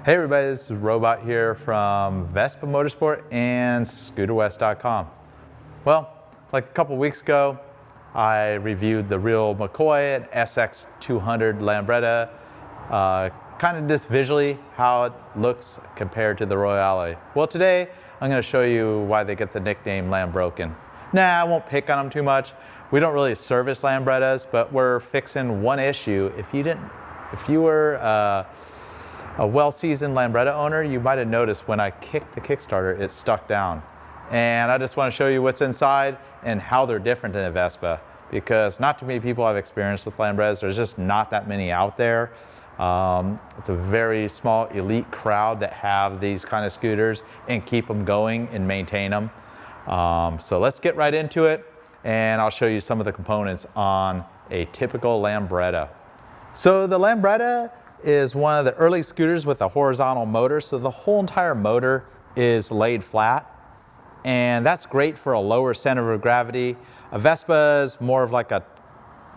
Hey everybody, this is Robot here from Vespa Motorsport and ScooterWest.com. Well, like a couple weeks ago, I reviewed the real McCoy SX200 Lambretta, kind of just visually how it looks compared to the Royale. Well, today I'm going to show you why they get the nickname Lambroken. Nah, I won't pick on them too much. We don't really service Lambrettas, but we're fixing one issue. If you were a well-seasoned Lambretta owner, you might have noticed when I kicked the Kickstarter, it stuck down. And I just want to show you what's inside and how they're different than a Vespa, because not too many people have experience with Lambrettas. There's just not that many out there. It's a very small elite crowd that have these kind of scooters and keep them going and maintain them. So let's get right into it, and I'll show you some of the components on a typical Lambretta. So the Lambretta is one of the early scooters with a horizontal motor, so the whole entire motor is laid flat, and that's great for a lower center of gravity. A Vespa is more of like a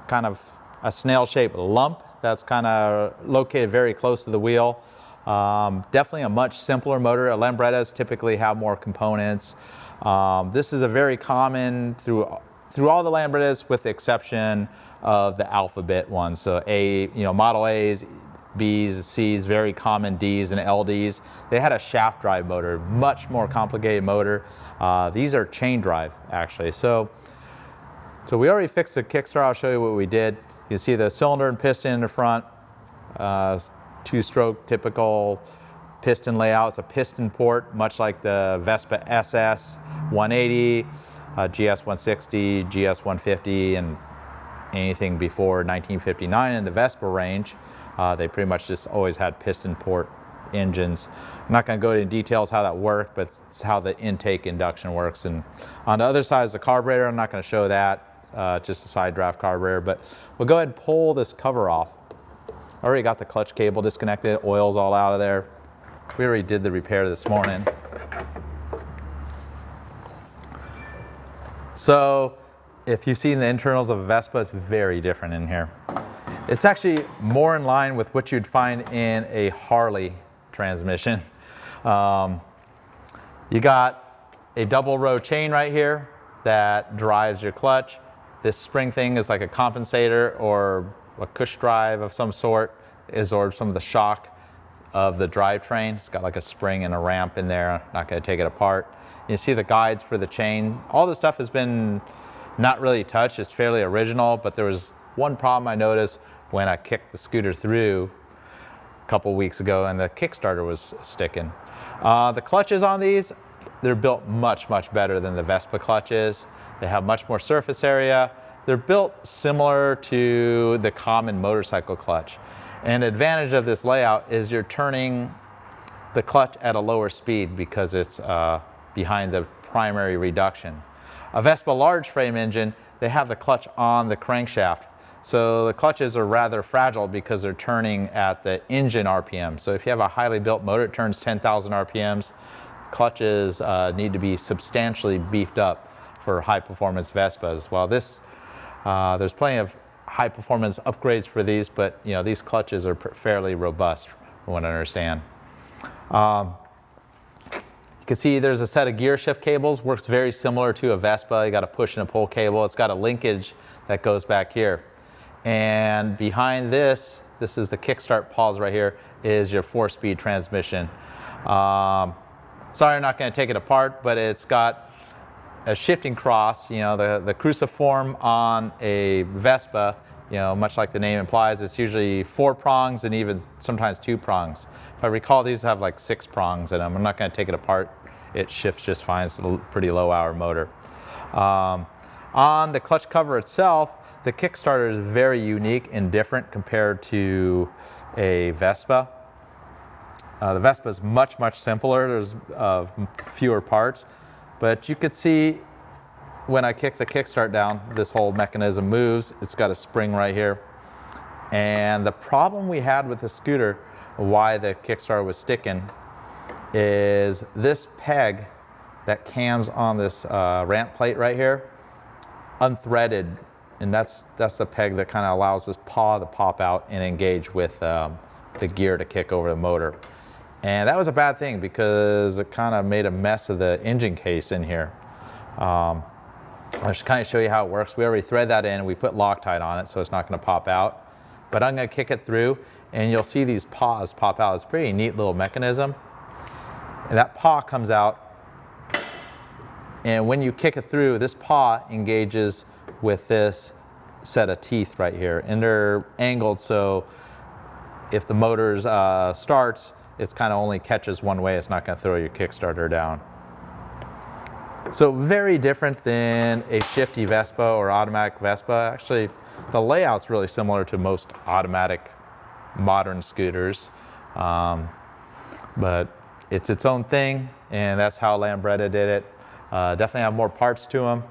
kind of a snail-shaped lump that's kind of located very close to the wheel. Definitely a much simpler motor. Lambrettas typically have more components. This is a very common through all the Lambrettas, with the exception of the alphabet ones. So Model A's, B's, C's, very common D's and LD's. They had a shaft drive motor, much more complicated motor. These are chain drive actually. So we already fixed the Kickstarter. I'll show you what we did. You can see the cylinder and piston in the front, two-stroke typical piston layout. It's a piston port, much like the Vespa SS 180, GS 160, GS 150, and anything before 1959 in the Vespa range. They pretty much just always had piston port engines. I'm not going to go into details how that worked, but it's how the intake induction works. And on the other side is the carburetor. I'm not going to show that, just a side draft carburetor, but we'll go ahead and pull this cover off. I already got the clutch cable disconnected, oil's all out of there. We already did the repair this morning. So if you've seen the internals of a Vespa, it's very different in here. It's actually more in line with what you'd find in a Harley transmission. You got a double row chain right here that drives your clutch. This spring thing is like a compensator or a push drive of some sort. It absorbs some of the shock of the drivetrain. It's got like a spring and a ramp in there. I'm not going to take it apart. You see the guides for the chain. All this stuff has been not really touched. It's fairly original, but there was one problem I noticed when I kicked the scooter through a couple weeks ago and the Kickstarter was sticking. The clutches on these, they're built much, much better than the Vespa clutches. They have much more surface area. They're built similar to the common motorcycle clutch. And the advantage of this layout is you're turning the clutch at a lower speed because it's behind the primary reduction. A Vespa large frame engine, they have the clutch on the crankshaft. So the clutches are rather fragile because they're turning at the engine RPM. So if you have a highly built motor, it turns 10,000 RPMs. Clutches need to be substantially beefed up for high performance Vespas. Well, there's plenty of high performance upgrades for these, but these clutches are fairly robust from what I understand. You can see there's a set of gear shift cables, works very similar to a Vespa. You got a push and a pull cable. It's got a linkage that goes back here. And behind this is the kickstart pause right here, is your 4-speed transmission. Sorry, I'm not going to take it apart, but it's got a shifting cross. The cruciform on a Vespa, much like the name implies, it's usually 4 prongs and even sometimes 2 prongs. If I recall, these have like 6 prongs in them. I'm not going to take it apart. It shifts just fine. It's a pretty low hour motor. On the clutch cover itself, the Kickstarter is very unique and different compared to a Vespa. The Vespa is much, much simpler. There's fewer parts, but you could see when I kick the kickstart down, this whole mechanism moves. It's got a spring right here. And the problem we had with the scooter, why the kickstart was sticking, is this peg that cams on this ramp plate right here, unthreaded and that's the peg that kind of allows this paw to pop out and engage with the gear to kick over the motor. And that was a bad thing because it kind of made a mess of the engine case in here. I'll just kind of show you how it works. We already thread that in, we put Loctite on it so it's not going to pop out. But I'm going to kick it through and you'll see these paws pop out. It's a pretty neat little mechanism. And that paw comes out, and when you kick it through, this paw engages with this set of teeth right here. And they're angled so if the motor starts, it's kind of only catches one way. It's not going to throw your Kickstarter down. So very different than a shifty Vespa or automatic Vespa. Actually, the layout's really similar to most automatic modern scooters, but it's its own thing, and that's how Lambretta did it. Definitely have more parts to them.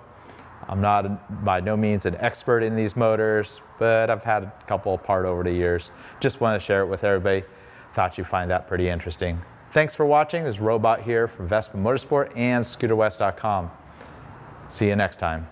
I'm not by no means an expert in these motors, but I've had a couple apart over the years. Just want to share it with everybody. Thought you'd find that pretty interesting. Thanks for watching. This is Robot here from Vespa Motorsport and ScooterWest.com. See you next time.